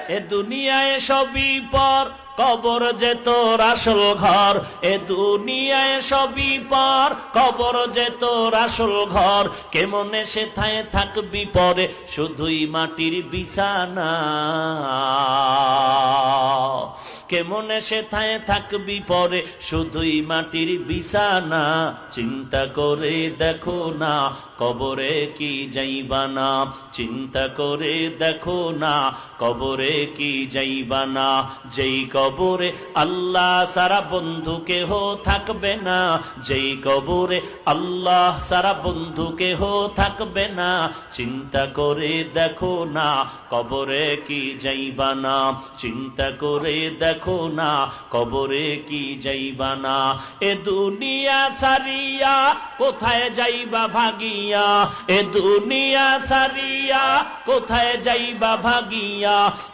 এ দুনিয়ায় সবই পর, কবর যে তোর আসল ঘর। এ দুনিয়ায় সবই পর, কবর যে তোর আসল ঘর। কেমনে সেথায় থাকবি পরে, শুধুই মাটির বিছানা। কেমনে সেথায় থাকবি পরে, শুধুই মাটির বিছানা। চিন্তা করে দেখো না, কবরে কি যাইবা না। চিন্তা করে দেখো না, কবরে কি যাইবা না। যেই কবরে আল্লাহ সারা বন্ধু কেহ থাকবে না। যেই কবরে আল্লাহ সারা বন্ধু কেহ থাকবে না। চিন্তা করে দেখো না, কবরে কি যাইবা না। চিন্তা করে দেখো না, কবরে কি যাইবা না। এ দুনিয়া সারিয়া কোথায় যাইবা ভাগিয়া। এ দুনিয়া সারিয়া কোথায় যাইবা ভাগিয়া।